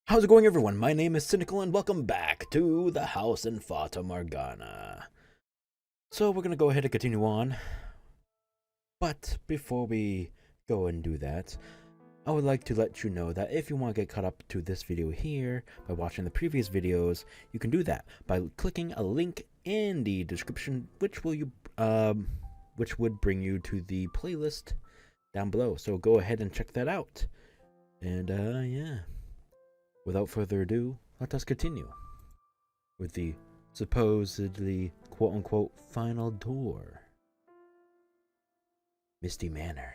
How's it going, everyone? My name is Sinikle, and welcome back to the house in Fata Morgana. So we're gonna go ahead and continue on. But before we go and do that, I would like to let you know that if you want to get caught up to this video here by watching the previous videos, you can do that by clicking a link in the description, which would bring you to the playlist down below. So go ahead and check that out. And yeah. Without further ado, let us continue with the supposedly quote-unquote final door. Misty Manor.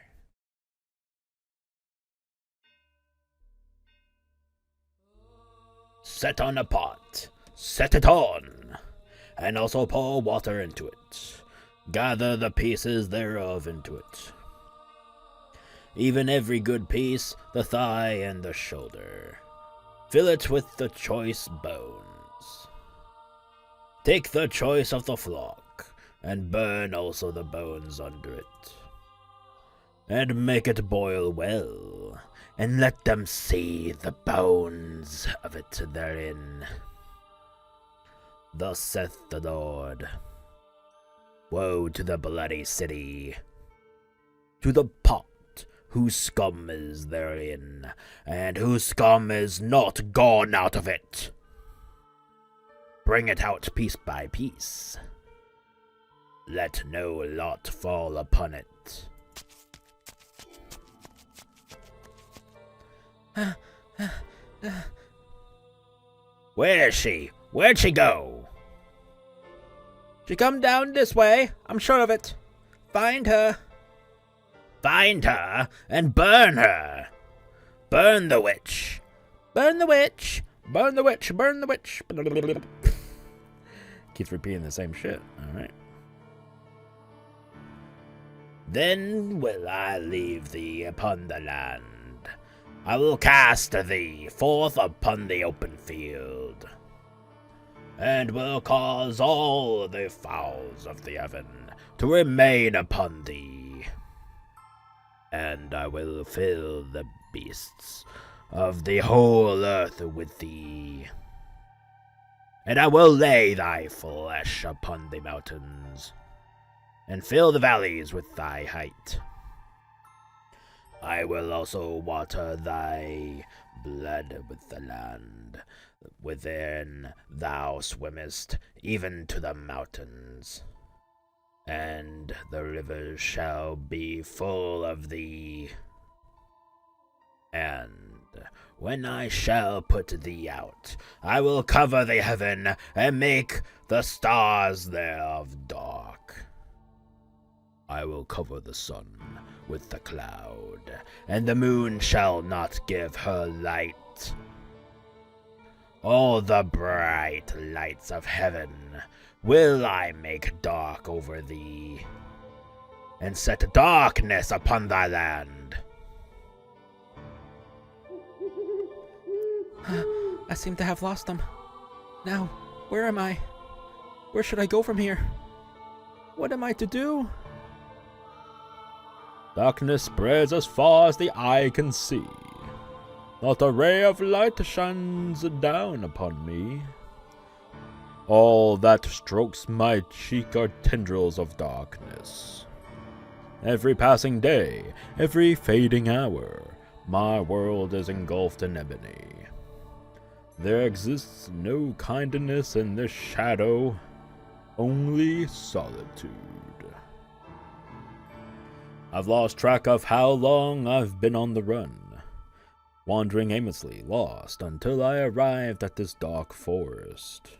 Set on a pot, set it on, and also pour water into it. Gather the pieces thereof into it. Even every good piece, the thigh and the shoulder. Fill it with the choice bones. Take the choice of the flock, and burn also the bones under it. And make it boil well, and let them see the bones of it therein. Thus saith the Lord, woe to the bloody city, to the pot whose scum is therein, and whose scum is not gone out of it. Bring it out piece by piece. Let no lot fall upon it. Where is she? Where'd she go? She come down this way, I'm sure of it. Find her. Find her and burn her. Burn the witch. Burn the witch. Burn the witch. Burn the witch. Keeps repeating the same shit. Alright. Then will I leave thee upon the land. I will cast thee forth upon the open field, and will cause all the fowls of the heaven to remain upon thee. And I will fill the beasts of the whole earth with thee. And I will lay thy flesh upon the mountains, and fill the valleys with thy height. I will also water thy blood with the land, within thou swimmest, even to the mountains. And the rivers shall be full of thee. And when I shall put thee out, I will cover the heaven, and make the stars thereof dark. I will cover the sun with the cloud, and the moon shall not give her light. All the bright lights of heaven will I make dark over thee, and set darkness upon thy land. I seem to have lost them. Now, where am I? Where should I go from here? What am I to do? Darkness spreads as far as the eye can see. Not a ray of light shines down upon me. All that strokes my cheek are tendrils of darkness. Every passing day, every fading hour, my world is engulfed in ebony. There exists no kindness in this shadow, only solitude. I've lost track of how long I've been on the run, wandering aimlessly, lost, until I arrived at this dark forest.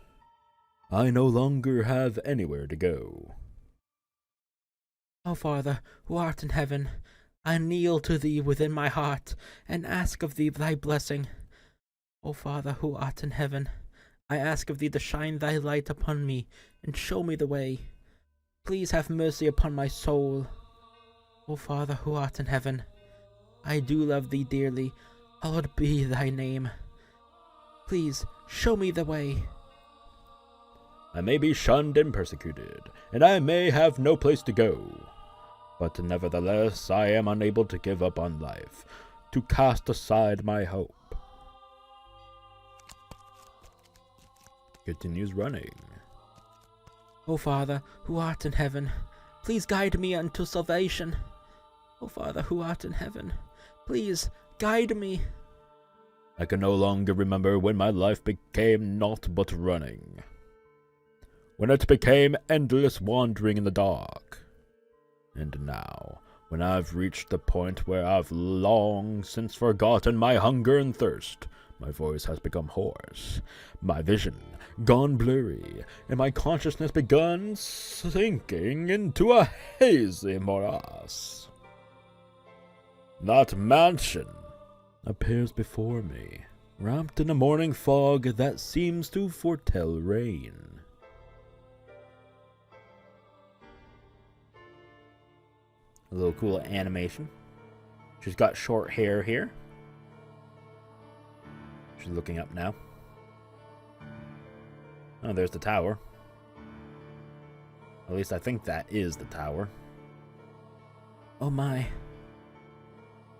I no longer have anywhere to go. O Father, who art in heaven, I kneel to thee within my heart, and ask of thee thy blessing. O Father, who art in heaven, I ask of thee to shine thy light upon me, and show me the way. Please have mercy upon my soul. O Father, who art in heaven, I do love thee dearly, hallowed be thy name. Please, show me the way. I may be shunned and persecuted, and I may have no place to go. But nevertheless I am unable to give up on life, to cast aside my hope. continues running. O Father, who art in heaven, please guide me unto salvation. O Father, who art in heaven, please guide me. I can no longer remember when my life became naught but running. When it became endless wandering in the dark. And now, when I've reached the point where I've long since forgotten my hunger and thirst, my voice has become hoarse, my vision gone blurry, and my consciousness begun sinking into a hazy morass. That mansion appears before me, wrapped in a morning fog that seems to foretell rain. A little cool animation. She's got short hair here. She's looking up now. Oh, there's the tower. At least I think that is the tower. Oh my.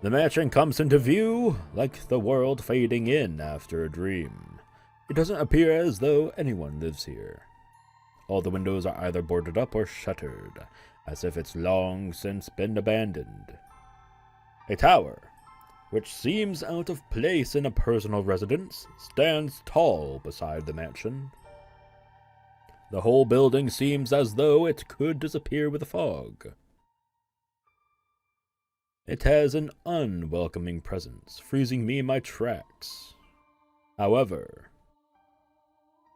The mansion comes into view like the world fading in after a dream. It doesn't appear as though anyone lives here. All the windows are either boarded up or shuttered, as if it's long since been abandoned. A tower, which seems out of place in a personal residence, stands tall beside the mansion. The whole building seems as though it could disappear with the fog. It has an unwelcoming presence, freezing me in my tracks. However,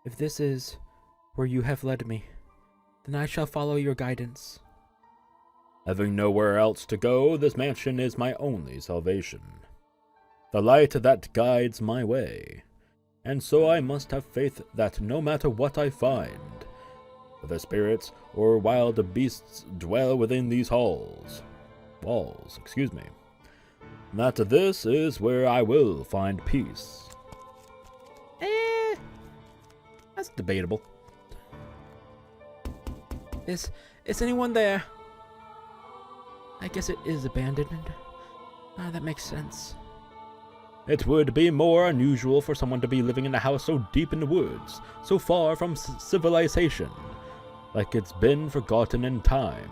if this is where you have led me, then I shall follow your guidance. Having nowhere else to go, this mansion is my only salvation. The light that guides my way. And so I must have faith that no matter what I find, whether spirits or wild beasts dwell within these walls, that this is where I will find peace. That's debatable. Is anyone there? I guess it is abandoned. That makes sense. It would be more unusual for someone to be living in a house so deep in the woods, so far from civilization, like it's been forgotten in time.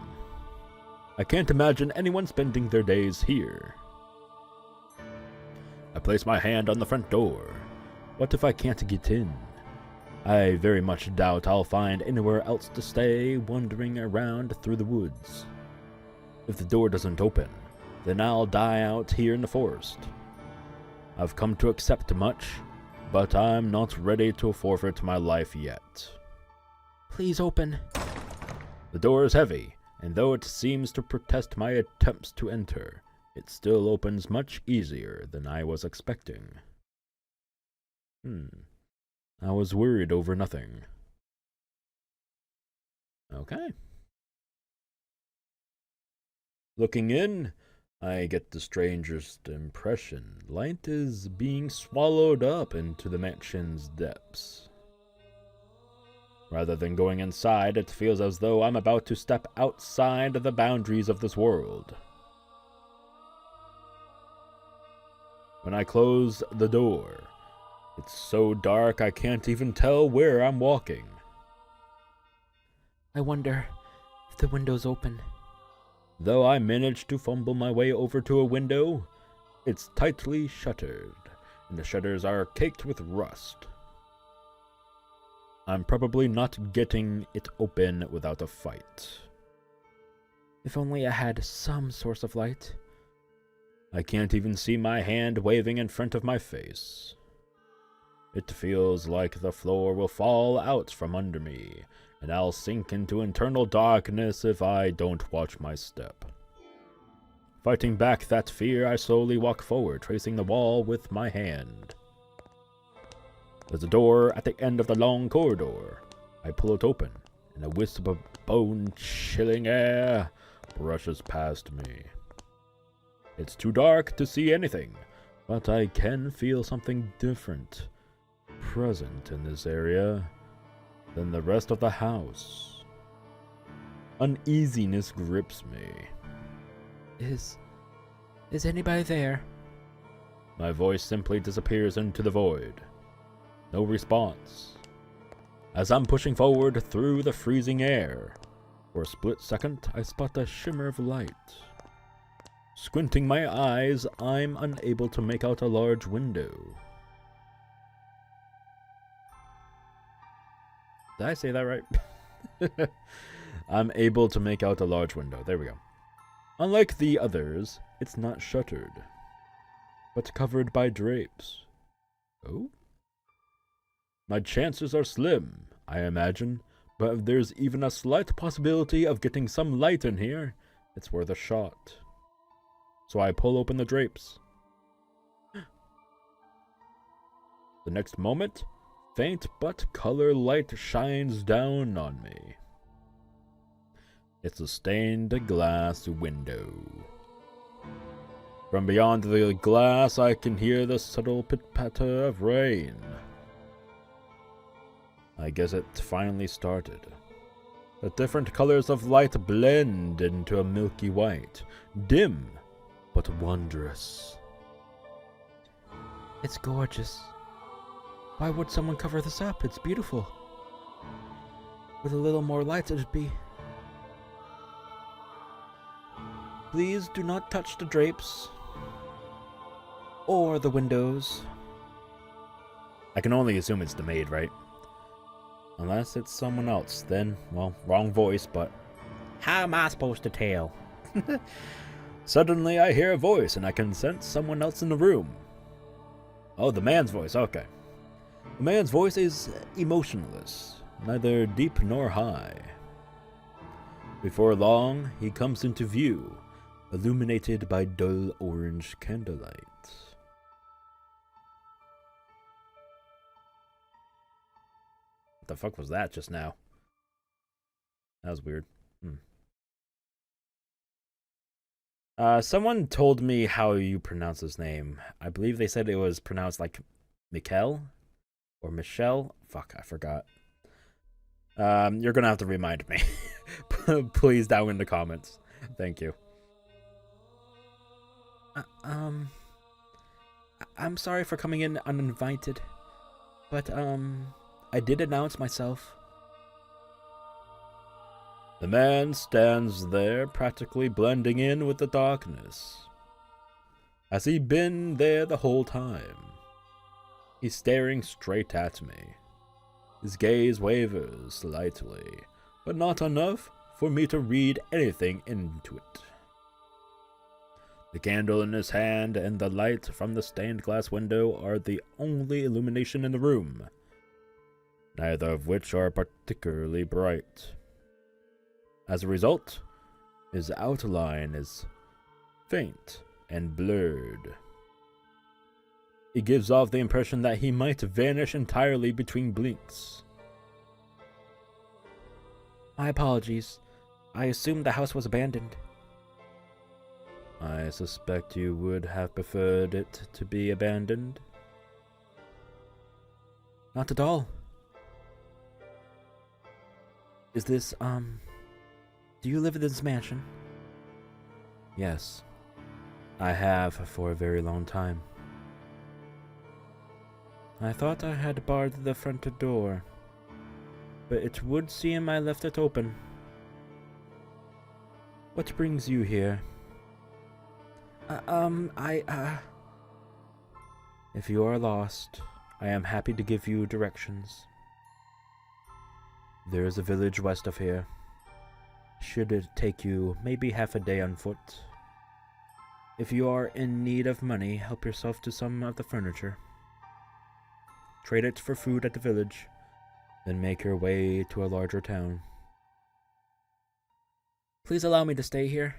I can't imagine anyone spending their days here. I place my hand on the front door. What if I can't get in? I very much doubt I'll find anywhere else to stay wandering around through the woods. If the door doesn't open, then I'll die out here in the forest. I've come to accept much, but I'm not ready to forfeit my life yet. Please open. The door is heavy, and though it seems to protest my attempts to enter, it still opens much easier than I was expecting. I was worried over nothing. Okay. Looking in, I get the strangest impression. Light is being swallowed up into the mansion's depths. Rather than going inside, it feels as though I'm about to step outside the boundaries of this world. When I close the door, it's so dark I can't even tell where I'm walking. I wonder if the window's open. Though I manage to fumble my way over to a window, it's tightly shuttered, and the shutters are caked with rust. I'm probably not getting it open without a fight. If only I had some source of light. I can't even see my hand waving in front of my face. It feels like the floor will fall out from under me, and I'll sink into internal darkness if I don't watch my step. Fighting back that fear, I slowly walk forward, tracing the wall with my hand. There's a door at the end of the long corridor. I pull it open, and a wisp of bone-chilling air brushes past me. It's too dark to see anything, but I can feel something different present in this area than the rest of the house. Uneasiness grips me. Is anybody there? My voice simply disappears into the void. No response. as I'm pushing forward through the freezing air. For a split second, I spot a shimmer of light. Squinting my eyes, I'm unable to make out a large window. Did I say that right? I'm able to make out a large window. There we go. Unlike the others, it's not shuttered, but covered by drapes. Oh? My chances are slim, I imagine, but if there's even a slight possibility of getting some light in here, it's worth a shot. So I pull open the drapes. The next moment, faint but color light shines down on me. It's a stained glass window. From beyond the glass, I can hear the subtle pit-patter of rain. I guess it finally started. The different colors of light blend into a milky white, dim but wondrous. It's gorgeous. Why would someone cover this up? It's beautiful. With a little more light, it'd be... Please do not touch the drapes. Or the windows. I can only assume it's the maid, right? Unless it's someone else, then, well, wrong voice, but... How am I supposed to tell? Suddenly I hear a voice and I can sense someone else in the room. Oh, the man's voice, okay. The man's voice is emotionless, neither deep nor high. Before long, he comes into view, illuminated by dull orange candlelight. What the fuck was that just now? That was weird. Someone told me how you pronounce his name. I believe they said it was pronounced like Mikel or Michelle. Fuck, I forgot. You're gonna have to remind me. Please down in the comments. Thank you. I'm sorry for coming in uninvited, but I did announce myself. The man stands there, practically blending in with the darkness. Has he been there the whole time? He's staring straight at me. His gaze wavers slightly, but not enough for me to read anything into it. The candle in his hand and the light from the stained glass window are the only illumination in the room, neither of which are particularly bright. As a result, his outline is faint and blurred. It gives off the impression that he might vanish entirely between blinks. My apologies. I assumed the house was abandoned. I suspect you would have preferred it to be abandoned. Not at all. Is this, do you live in this mansion? Yes, I have for a very long time. I thought I had barred the front door, but it would seem I left it open. What brings you here? If you are lost, I am happy to give you directions. There is a village west of here. Should it take you maybe half a day on foot. If you are in need of money, help yourself to some of the furniture. Trade it for food at the village, then make your way to a larger town. Please allow me to stay here.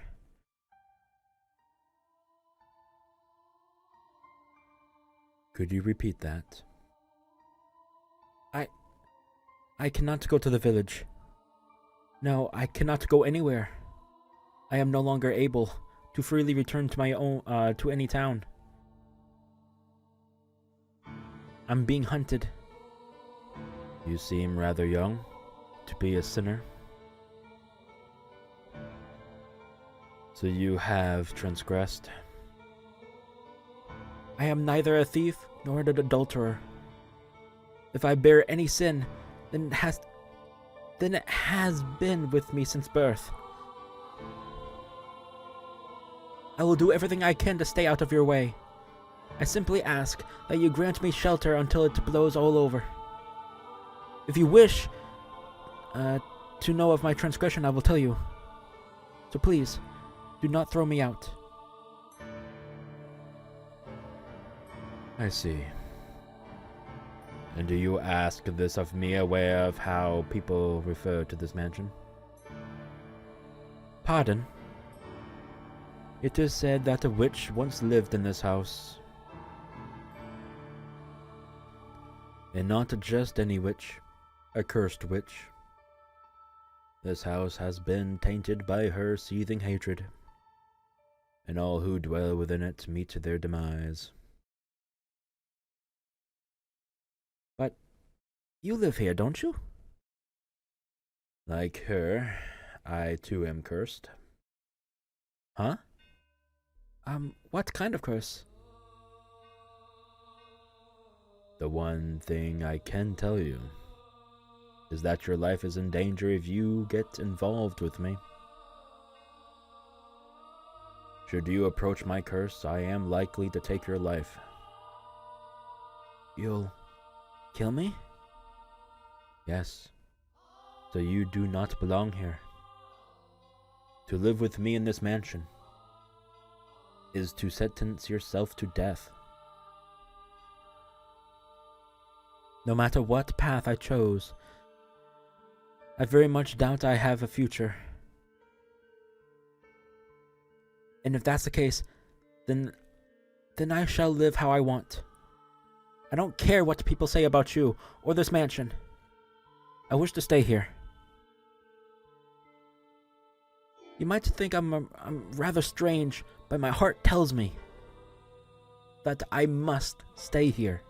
Could you repeat that? I cannot go to the village. No, I cannot go anywhere. I am no longer able to freely return to my own, to any town. I'm being hunted. You seem rather young to be a sinner. So you have transgressed. I am neither a thief nor an adulterer. If I bear any sin, then it has been with me since birth. I will do everything I can to stay out of your way. I simply ask that you grant me shelter until it blows all over. If you wish to know of my transgression, I will tell you. So please, do not throw me out. I see. And do you ask this of me, aware of how people refer to this mansion? Pardon? It is said that a witch once lived in this house. And not just any witch, a cursed witch. This house has been tainted by her seething hatred, and all who dwell within it meet their demise. But you live here, don't you? Like her, I too am cursed. Huh? What kind of curse? The one thing I can tell you is that your life is in danger if you get involved with me. Should you approach my curse, I am likely to take your life. You'll kill me? Yes. So you do not belong here. To live with me in this mansion is to sentence yourself to death. No matter what path I chose, I very much doubt I have a future. And if that's the case, then I shall live how I want. I don't care what people say about you or this mansion. I wish to stay here. You might think I'm rather strange, but my heart tells me that I must stay here.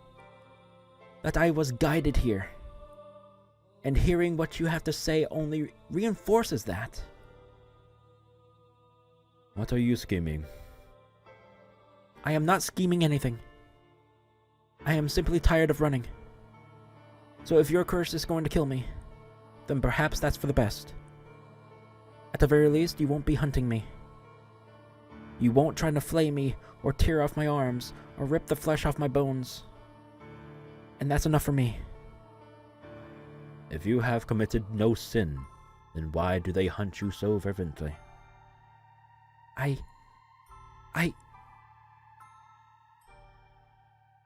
That I was guided here. And hearing what you have to say only reinforces that. What are you scheming? I am not scheming anything. I am simply tired of running. So if your curse is going to kill me, then perhaps that's for the best. At the very least, you won't be hunting me. You won't try to flay me, or tear off my arms, or rip the flesh off my bones. And that's enough for me. If you have committed no sin, then why do they hunt you so fervently? I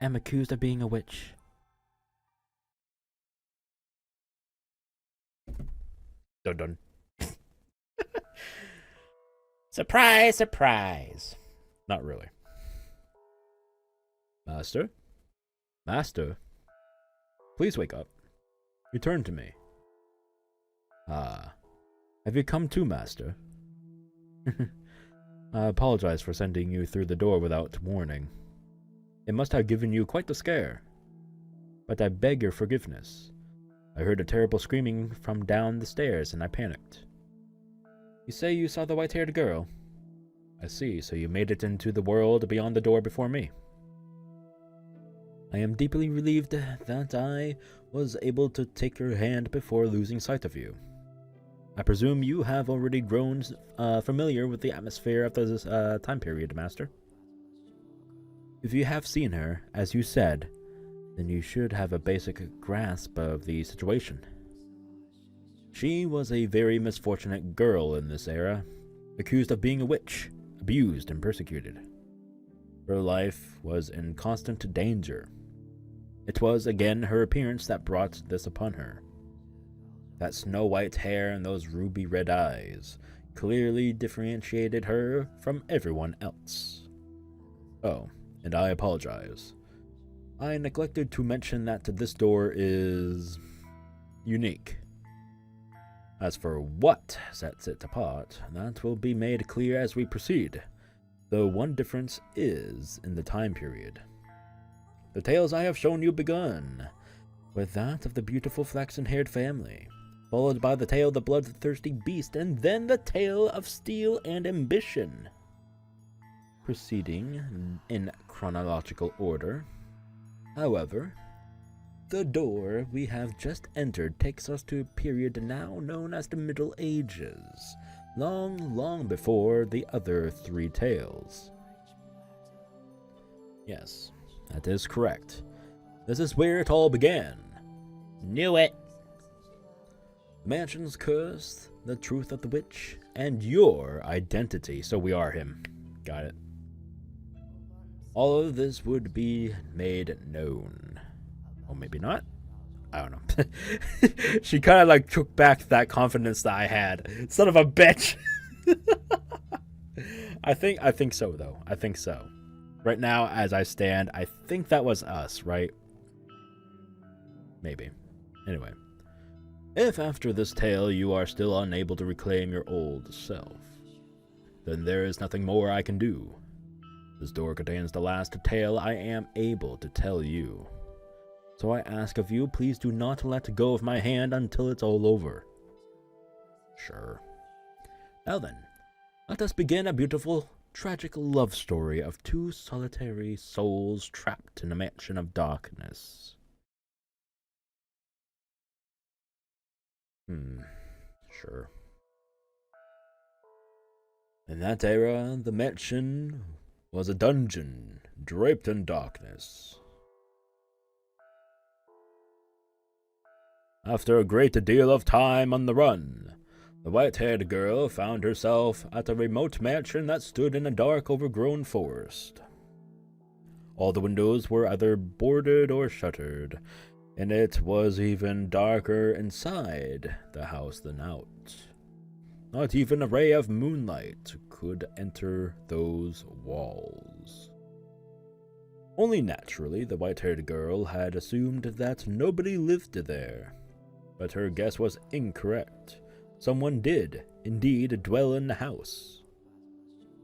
am accused of being a witch. Dun dun. Surprise, surprise. Not really. Master? Master? Please wake up. Return to me. Ah. Have you come to, Master? I apologize for sending you through the door without warning. It must have given you quite the scare. But I beg your forgiveness. I heard a terrible screaming from down the stairs and I panicked. You say you saw the white-haired girl? I see, so you made it into the world beyond the door before me. I am deeply relieved that I was able to take your hand before losing sight of you. I presume you have already grown familiar with the atmosphere of this time period, Master. If you have seen her, as you said, then you should have a basic grasp of the situation. She was a very misfortunate girl in this era, accused of being a witch, abused and persecuted. Her life was in constant danger. It was again her appearance that brought this upon her. That snow-white hair and those ruby-red eyes clearly differentiated her from everyone else. Oh, and I apologize. I neglected to mention that this door is unique. As for what sets it apart, that will be made clear as we proceed, though one difference is in the time period. The tales I have shown you begun with that of the beautiful flaxen-haired family, followed by the tale of the bloodthirsty beast, and then the tale of steel and ambition. Proceeding in chronological order. However, The door we have just entered takes us to a period now known as the Middle Ages, long, long before the other three tales. Yes, that is correct. This is where it all began. Knew it! The mansion's curse, the truth of the witch, and your identity, so we are him. Got it. All of this would be made known. Or maybe not. I don't know. She kind of like took back that confidence that I had. Son of a bitch. I think so though. I think so. Right now, as I stand, I think that was us, right? Maybe. Anyway. If after this tale you are still unable to reclaim your old self, then there is nothing more I can do. This door contains the last tale I am able to tell you. So I ask of you, please do not let go of my hand until it's all over. Sure. Now then, let us begin a beautiful, tragic love story of two solitary souls trapped in a mansion of darkness. Sure. In that era, the mansion was a dungeon draped in darkness. After a great deal of time on the run, the white-haired girl found herself at a remote mansion that stood in a dark, overgrown forest. All the windows were either boarded or shuttered, and it was even darker inside the house than out. Not even a ray of moonlight could enter those walls. Only naturally, the white-haired girl had assumed that nobody lived there. But her guess was incorrect. Someone did, indeed, dwell in the house.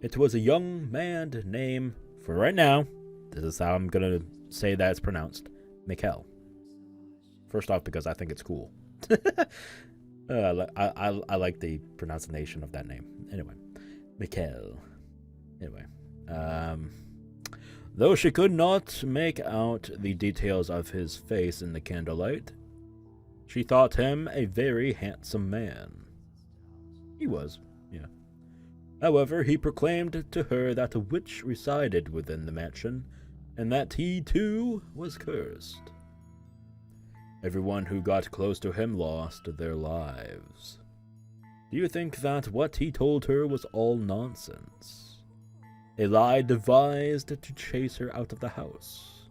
It was a young man named, for right now, this is how I'm gonna say that it's pronounced, Mikkel. First off, because I think it's cool. I like the pronunciation of that name. Anyway, Mikkel. Anyway, though she could not make out the details of his face in the candlelight, she thought him a very handsome man. He was, yeah. However, he proclaimed to her that a witch resided within the mansion, and that he, too, was cursed. Everyone who got close to him lost their lives. Do you think that what he told her was all nonsense? A lie devised to chase her out of the house?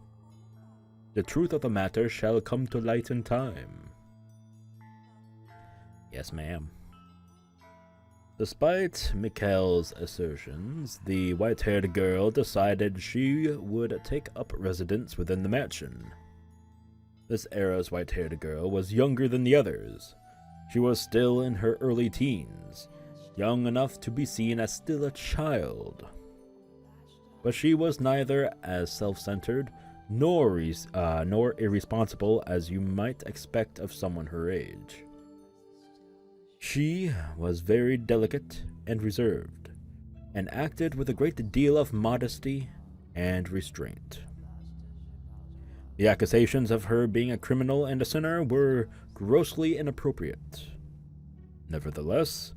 The truth of the matter shall come to light in time. Yes, ma'am. Despite Mikkel's assertions, the white-haired girl decided she would take up residence within the mansion. This era's white-haired girl was younger than the others. She was still in her early teens, young enough to be seen as still a child. But she was neither as self-centered nor irresponsible as you might expect of someone her age. She was very delicate and reserved, and acted with a great deal of modesty and restraint. The accusations of her being a criminal and a sinner were grossly inappropriate. Nevertheless,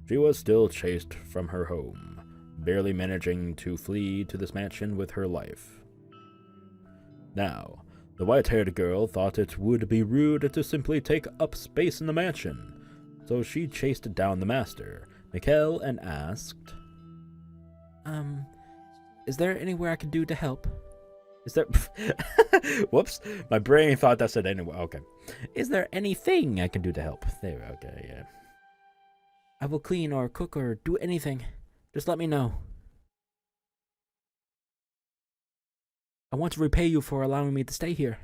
she was still chased from her home, barely managing to flee to this mansion with her life. Now, the white-haired girl thought it would be rude to simply take up space in the mansion, so she chased down the master, Mikkel, and asked, is there anywhere I can do to help? Is there... Whoops, my brain thought that said anyway. Okay. Is there anything I can do to help? There, okay, yeah. I will clean or cook or do anything. Just let me know. I want to repay you for allowing me to stay here.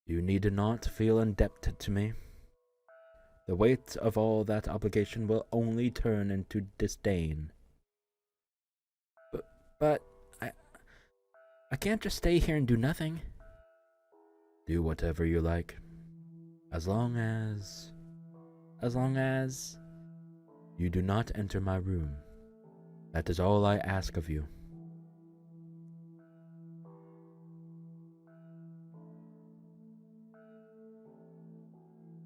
You need not feel indebted to me. The weight of all that obligation will only turn into disdain. But I can't just stay here and do nothing. Do whatever you like. As long as you do not enter my room. That is all I ask of you.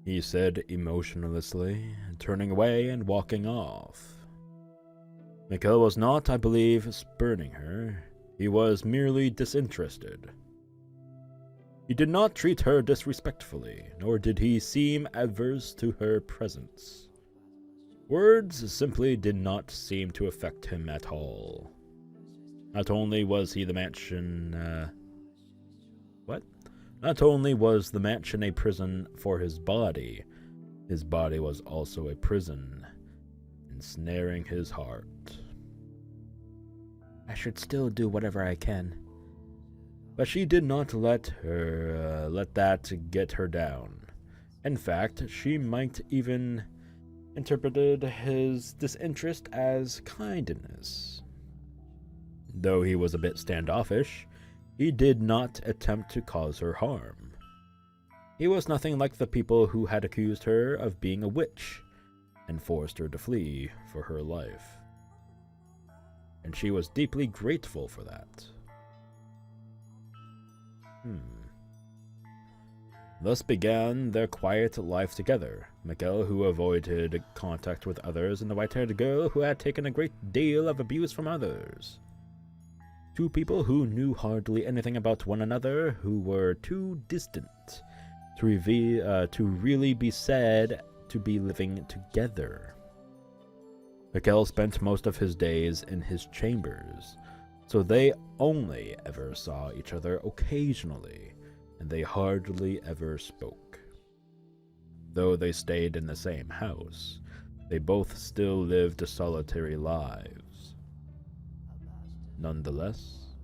he said emotionlessly, turning away and walking off. Mikkel was not, I believe, spurning her. He was merely disinterested. He did not treat her disrespectfully, nor did he seem averse to her presence. Words simply did not seem to affect him at all. Not only was the mansion a prison for his body was also a prison, ensnaring his heart. I should still do whatever I can. But she did not let that get her down. In fact, she might even interpreted his disinterest as kindness. Though he was a bit standoffish, he did not attempt to cause her harm. He was nothing like the people who had accused her of being a witch and forced her to flee for her life. And she was deeply grateful for that. Thus began their quiet life together. Mikkel, who avoided contact with others, and the white-haired girl who had taken a great deal of abuse from others. Two people who knew hardly anything about one another, who were too distant to really be said to be living together. Mikkel spent most of his days in his chambers, so they only ever saw each other occasionally, and they hardly ever spoke. Though they stayed in the same house, they both still lived solitary lives. Nonetheless,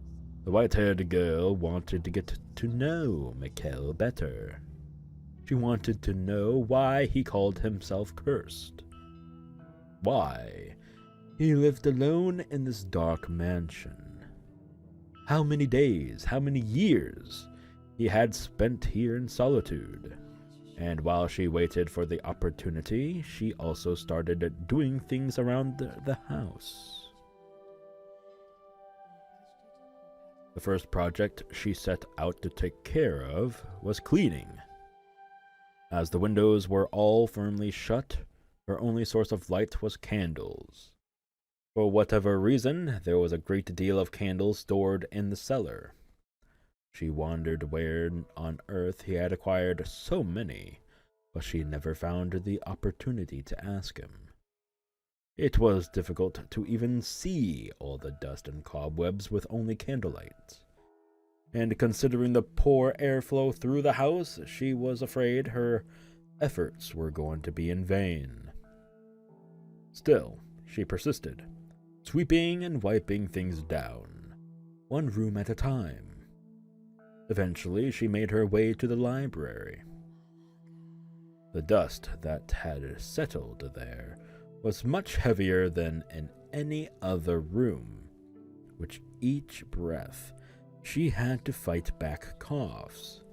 the white-haired girl wanted to get to know Mikkel better. She wanted to know why he called himself cursed. Why he lived alone in this dark mansion. How many days, how many years he had spent here in solitude. And while she waited for the opportunity, she also started doing things around the house. The first project she set out to take care of was cleaning. As the windows were all firmly shut, her only source of light was candles. For whatever reason, there was a great deal of candles stored in the cellar. She wondered where on earth he had acquired so many, but she never found the opportunity to ask him. It was difficult to even see all the dust and cobwebs with only candlelight. And considering the poor airflow through the house, she was afraid her efforts were going to be in vain. Still, she persisted, sweeping and wiping things down, one room at a time. Eventually, she made her way to the library. The dust that had settled there was much heavier than in any other room, with each breath she had to fight back coughs.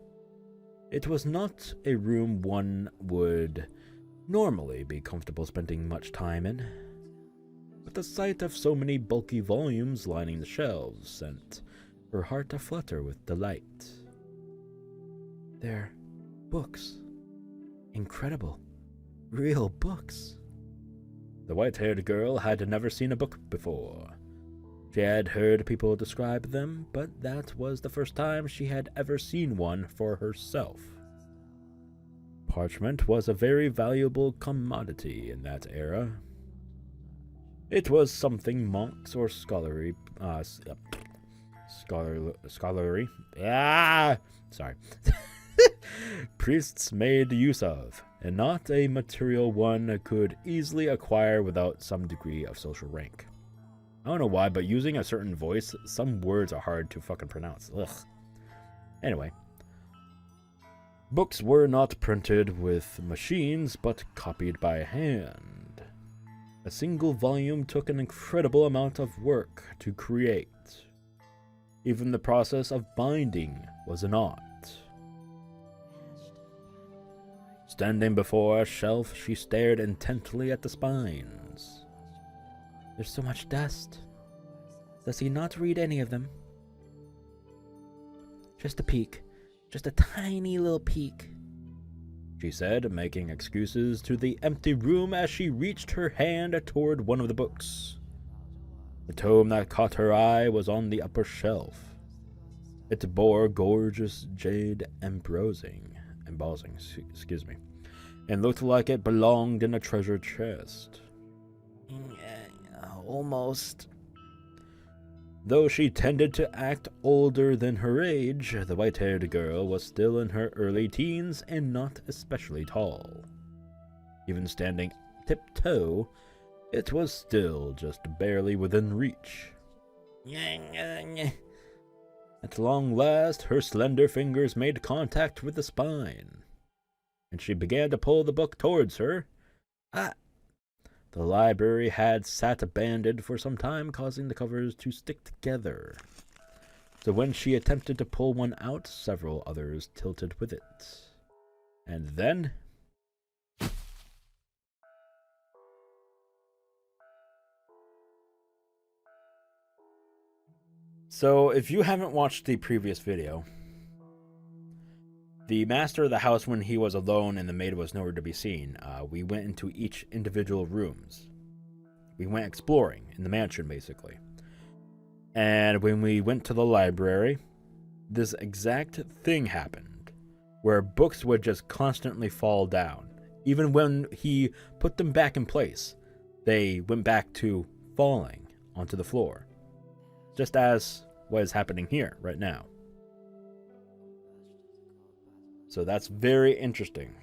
It was not a room one would normally be comfortable spending much time in, but the sight of so many bulky volumes lining the shelves sent her heart aflutter with delight. They're books. Incredible. Real books. The white-haired girl had never seen a book before. She had heard people describe them, but that was the first time she had ever seen one for herself. Parchment was a very valuable commodity in that era. It was something monks or priests made use of, and not a material one could easily acquire without some degree of social rank. I don't know why, but using a certain voice, some words are hard to fucking pronounce. Ugh. Anyway. Books were not printed with machines, but copied by hand. A single volume took an incredible amount of work to create. Even the process of binding was an art. Standing before a shelf, she stared intently at the spines. There's so much dust. Does he not read any of them? Just a peek. Just a tiny little peek. she said, making excuses to the empty room as she reached her hand toward one of the books. The tome that caught her eye was on the upper shelf. It bore gorgeous jade embossing, and looked like it belonged in a treasure chest. Almost. Though she tended to act older than her age, the white-haired girl was still in her early teens and not especially tall. Even standing tiptoe, it was still just barely within reach. At long last, her slender fingers made contact with the spine, and she began to pull the book towards her. The library had sat abandoned for some time, causing the covers to stick together. So when she attempted to pull one out, several others tilted with it. And then... So, if you haven't watched the previous video, the master of the house, when he was alone and the maid was nowhere to be seen, we went into each individual rooms. We went exploring in the mansion, basically. And when we went to the library, this exact thing happened, where books would just constantly fall down. Even when he put them back in place, they went back to falling onto the floor. Just as what is happening here right now. So that's very interesting.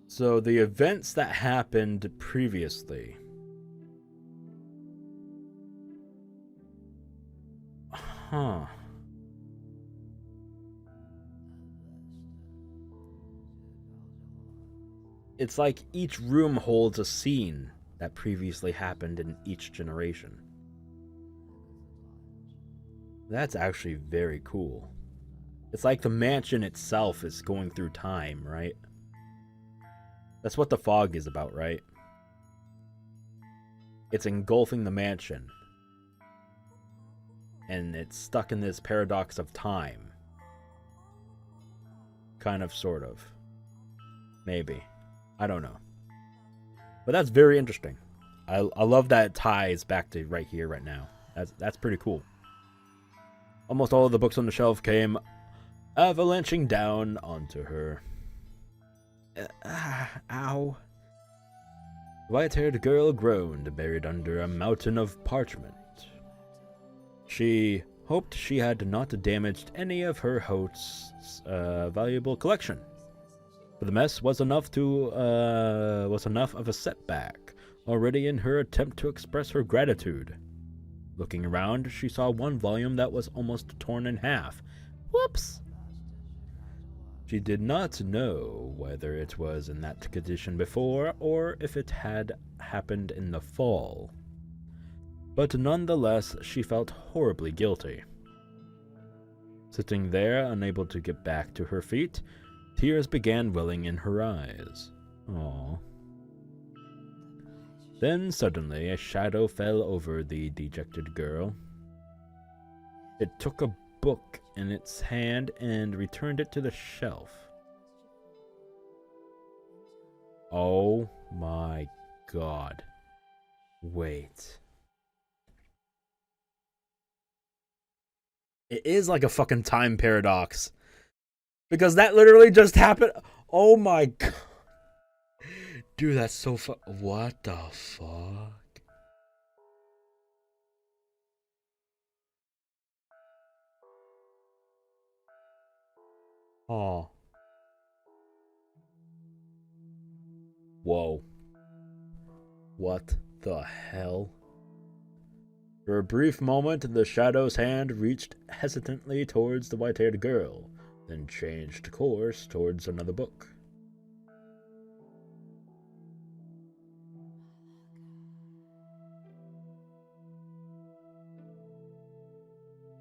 So the events that happened previously. It's like each room holds a scene that previously happened in each generation. That's actually very cool. It's like the mansion itself is going through time, right? That's what the fog is about, right? It's engulfing the mansion. And it's stuck in this paradox of time. Kind of, sort of. Maybe. I don't know. But that's very interesting. I love that it ties back to right here, right now. That's pretty cool. Almost all of the books on the shelf came avalanching down onto her. Ow. The white-haired girl groaned, buried under a mountain of parchment. She hoped she had not damaged any of her host's valuable collection. But the mess was enough of a setback already in her attempt to express her gratitude. Looking around, she saw one volume that was almost torn in half. Whoops! She did not know whether it was in that condition before or if it had happened in the fall. But nonetheless, she felt horribly guilty. Sitting there, unable to get back to her feet, tears began welling in her eyes. Aww. Then suddenly a shadow fell over the dejected girl. It took a book in its hand and returned it to the shelf. Oh my god. Wait. It is like a fucking time paradox. Because that literally just happened. Oh my god. Dude, that's so what the fuck? Oh. Whoa. What the hell? For a brief moment, the shadow's hand reached hesitantly towards the white-haired girl, then changed course towards another book.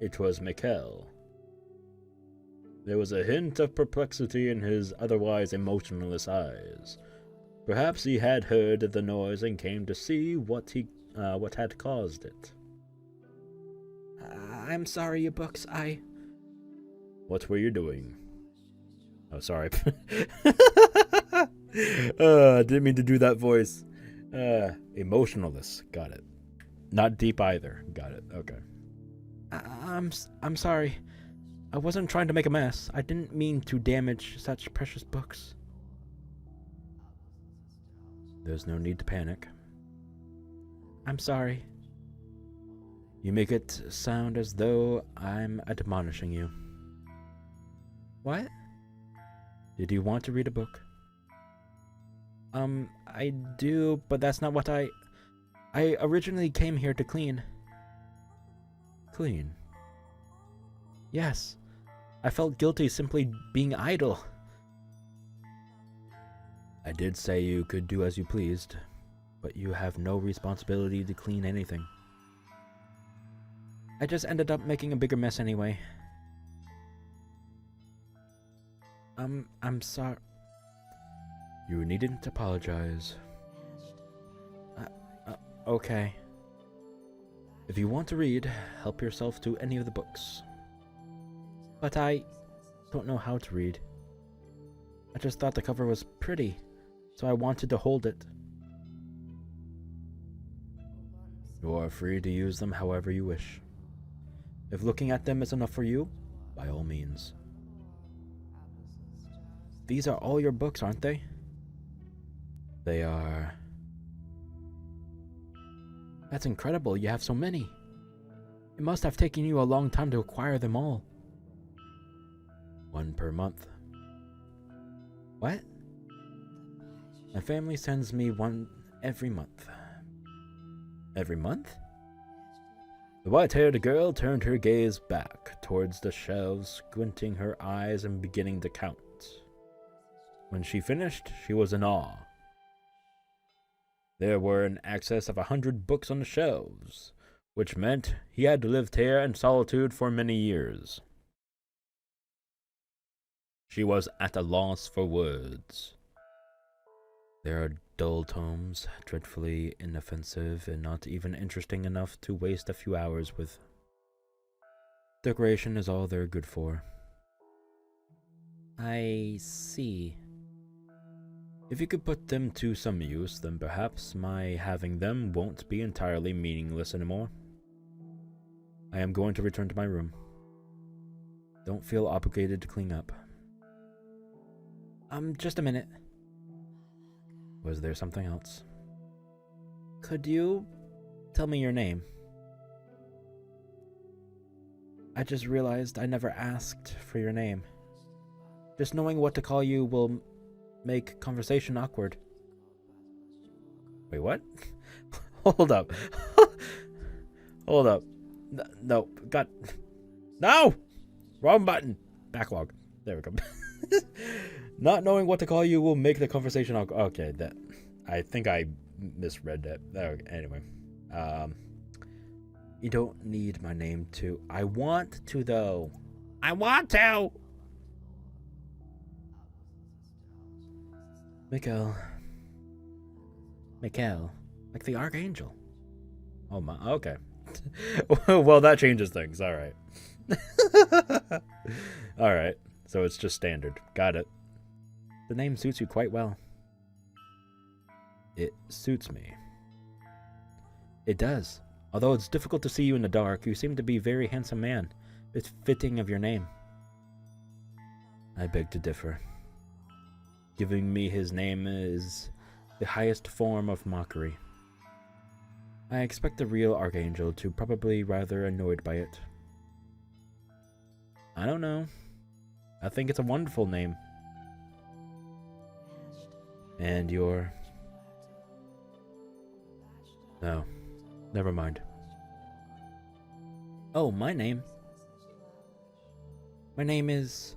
It was Mikkel. There was a hint of perplexity in his otherwise emotionless eyes. Perhaps he had heard the noise and came to see what had caused it. I'm sorry, you books. What were you doing? Oh, sorry. Didn't mean to do that voice. Emotionalist. Got it. Not deep either. Got it. Okay. I'm sorry. I wasn't trying to make a mess. I didn't mean to damage such precious books. There's no need to panic. I'm sorry. You make it sound as though I'm admonishing you. What? Did you want to read a book? I do, but that's not what I originally came here to clean. Clean? Yes. I felt guilty simply being idle. I did say you could do as you pleased, but you have no responsibility to clean anything. I just ended up making a bigger mess anyway. I'm sorry. You needn't apologize. Okay. If you want to read, help yourself to any of the books. But I don't know how to read. I just thought the cover was pretty, so I wanted to hold it. You are free to use them however you wish. If looking at them is enough for you, by all means. These are all your books, aren't they? They are. That's incredible, you have so many. It must have taken you a long time to acquire them all. 1 per month. What? My family sends me one every month. Every month? The white-haired girl turned her gaze back towards the shelves, squinting her eyes and beginning to count. When she finished, she was in awe. There were in excess of 100 books on the shelves, which meant he had lived here in solitude for many years. She was at a loss for words. There are dull tomes, dreadfully inoffensive and not even interesting enough to waste a few hours with. Decoration is all they're good for. I see. If you could put them to some use, then perhaps my having them won't be entirely meaningless anymore. I am going to return to my room. Don't feel obligated to clean up. Just a minute. Was there something else? Could you tell me your name? I just realized I never asked for your name. Just knowing what to call you will make conversation awkward. Wait, what? Hold up. Hold up. No, got... No! Wrong button. Backlog. There we go. Not knowing what to call you will make the conversation awkward. Okay, that... I think I misread that. Okay, anyway. You don't need my name to... I want to, though. I want to! Mikkel. Mikkel. Like the Archangel. Oh my, okay. Well, that changes things. Alright. Alright. So it's just standard. Got it. The name suits you quite well. It suits me. It does. Although it's difficult to see you in the dark, you seem to be a very handsome man. It's fitting of your name. I beg to differ. Giving me his name is the highest form of mockery. I expect the real Archangel to probably rather annoyed by it. I don't know. I think it's a wonderful name. And your... No, never mind. Oh, my name? My name is...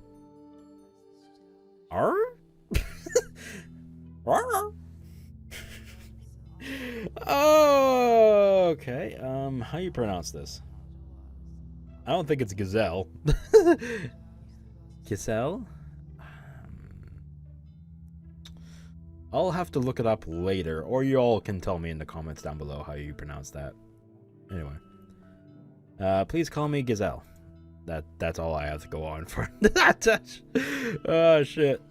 Arr? Oh, okay. How you pronounce this? I don't think it's gazelle. Giselle? I'll have to look it up later, or you all can tell me in the comments down below how you pronounce that. Anyway. Please call me Gazelle. That's all I have to go on for. Oh, shit.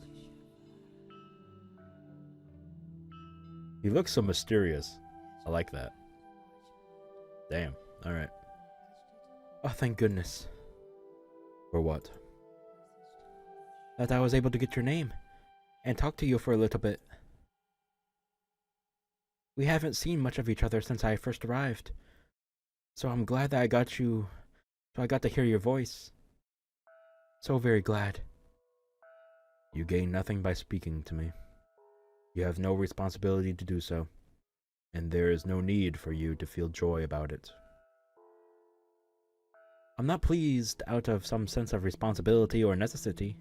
He looks so mysterious. I like that. Damn. Alright. Oh, thank goodness. For what? That I was able to get your name and talk to you for a little bit. We haven't seen much of each other since I first arrived. So I'm glad that I got to hear your voice. So very glad. You gain nothing by speaking to me. You have no responsibility to do so, and there is no need for you to feel joy about it. I'm not pleased out of some sense of responsibility or necessity.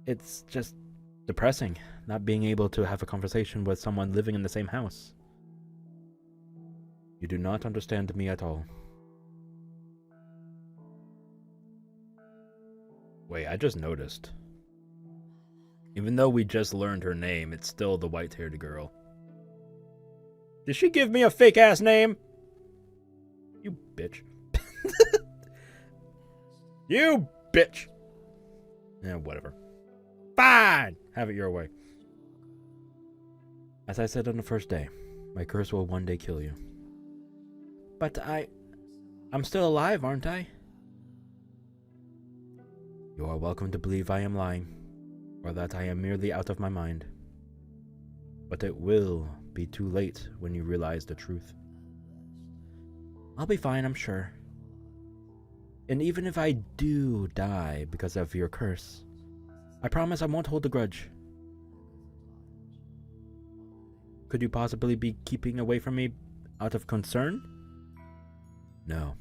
It's just depressing, not being able to have a conversation with someone living in the same house. You do not understand me at all. Wait, I just noticed. Even though we just learned her name, it's still the white-haired girl. Did she give me a fake-ass name? You bitch. You bitch! Yeah, whatever. Fine! Have it your way. As I said on the first day, my curse will one day kill you. But I'm still alive, aren't I? You are welcome to believe I am lying, or that I am merely out of my mind. But it will be too late when you realize the truth. I'll be fine, I'm sure. And even if I do die because of your curse, I promise I won't hold a grudge. Could you possibly be keeping away from me out of concern? No,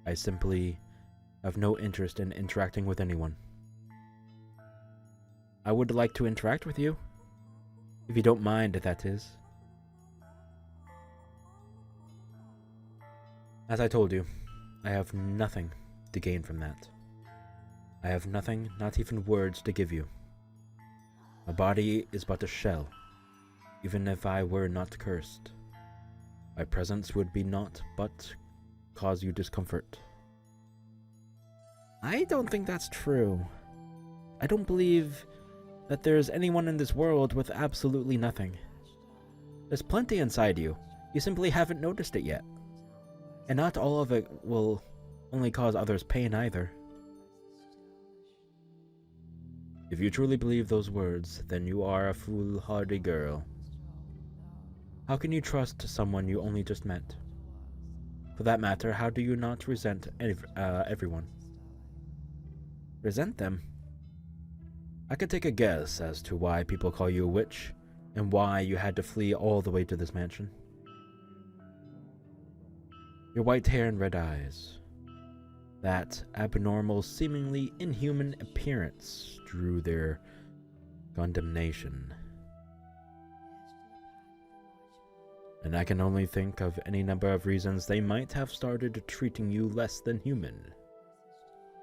I simply have no interest in interacting with anyone. I would like to interact with you, if you don't mind, that is. As I told you, I have nothing to gain from that. I have nothing, not even words, to give you. My body is but a shell, even if I were not cursed. My presence would be naught but cause you discomfort. I don't think that's true. I don't believe that there's anyone in this world with absolutely nothing. There's plenty inside you. You simply haven't noticed it yet. And not all of it will only cause others pain either. If you truly believe those words, then you are a foolhardy girl. How can you trust someone you only just met? For that matter, how do you not resent everyone? Resent them? I could take a guess as to why people call you a witch, and why you had to flee all the way to this mansion. Your white hair and red eyes. That abnormal, seemingly inhuman appearance drew their condemnation. And I can only think of any number of reasons they might have started treating you less than human.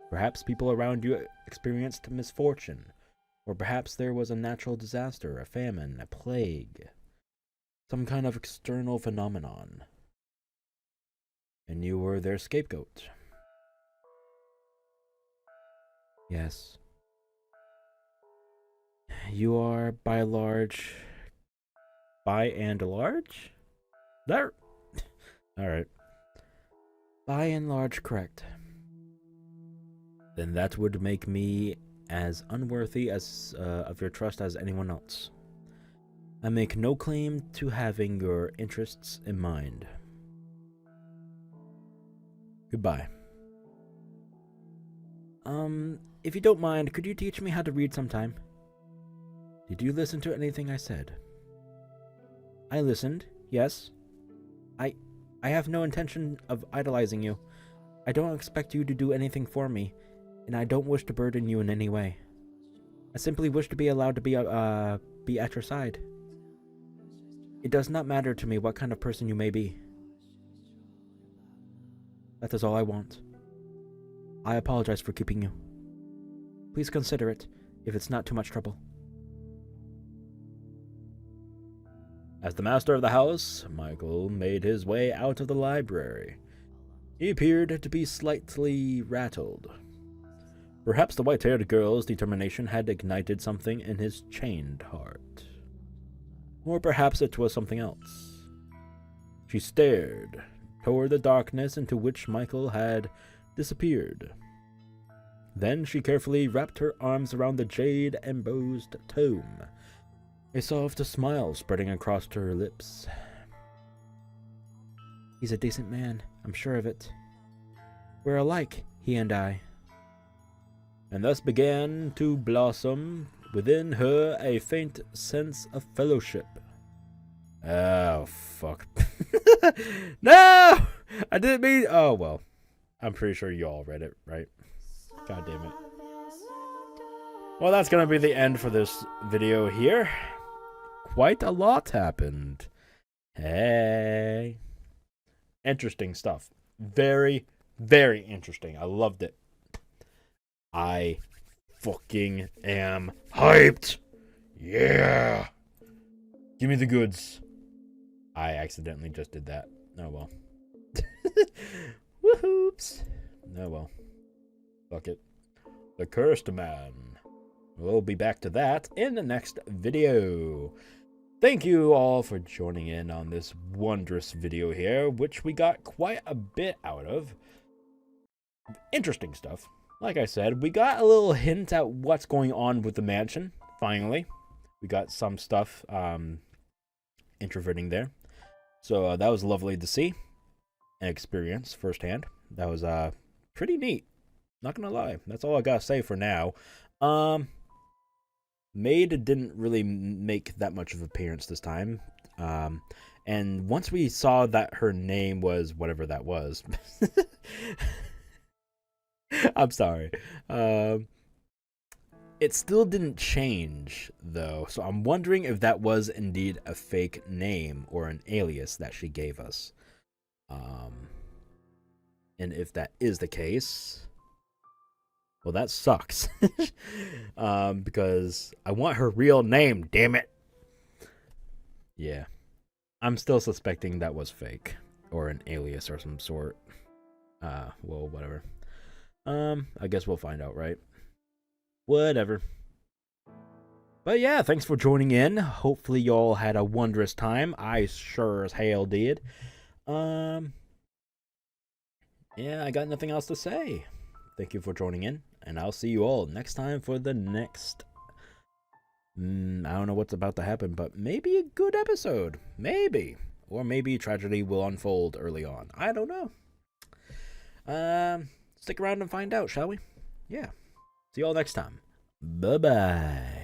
Perhaps people around you experienced misfortune, or perhaps there was a natural disaster, a famine, a plague, some kind of external phenomenon, and you were their scapegoat. Yes. You are by and large? There. Alright. By and large correct. Then that would make me as unworthy as of your trust as anyone else. I make no claim to having your interests in mind. Goodbye. If you don't mind, could you teach me how to read sometime? Did you listen to anything I said? I listened, yes. I have no intention of idolizing you. I don't expect you to do anything for me, and I don't wish to burden you in any way. I simply wish to be allowed to be at your side. It does not matter to me what kind of person you may be. That is all I want. I apologize for keeping you. Please consider it, if it's not too much trouble. As the master of the house, Michael made his way out of the library. He appeared to be slightly rattled. Perhaps the white-haired girl's determination had ignited something in his chained heart. Or perhaps it was something else. She stared toward the darkness into which Michael had disappeared. Then she carefully wrapped her arms around the jade-embossed tome, a soft smile spreading across her lips. He's a decent man, I'm sure of it. We're alike, he and I. And thus began to blossom within her a faint sense of fellowship. Oh, fuck. No! I didn't mean... Oh, well. I'm pretty sure you all read it, right? God damn it. Well, that's going to be the end for this video here. Quite a lot happened. Hey. Interesting stuff. Very, very interesting. I loved it. I fucking am hyped. Yeah. Give me the goods. I accidentally just did that. Oh well. Woohoops. Oh well. Fuck it. The Cursed Man. We'll be back to that in the next video. Thank you all for joining in on this wondrous video here, which we got quite a bit out of. Interesting stuff. Like I said, we got a little hint at what's going on with the mansion, finally. We got some stuff introverting there. So that was lovely to see and experience firsthand. That was pretty neat. Not gonna lie. That's all I gotta say for now. Maid didn't really make that much of an appearance this time. And once we saw that her name was whatever that was... I'm sorry. It still didn't change, though, so I'm wondering if that was indeed a fake name or an alias that she gave us. And if that is the case, well, that sucks. Because I want her real name, damn it. Yeah. I'm still suspecting that was fake, or an alias or some sort. Well, whatever. I guess we'll find out, right? Whatever. But yeah, thanks for joining in. Hopefully y'all had a wondrous time. I sure as hell did. Yeah, I got nothing else to say. Thank you for joining in, and I'll see you all next time for the next... I don't know what's about to happen, but maybe a good episode. Maybe. Or maybe tragedy will unfold early on. I don't know. Stick around and find out, shall we? Yeah. See you all next time. Bye-bye.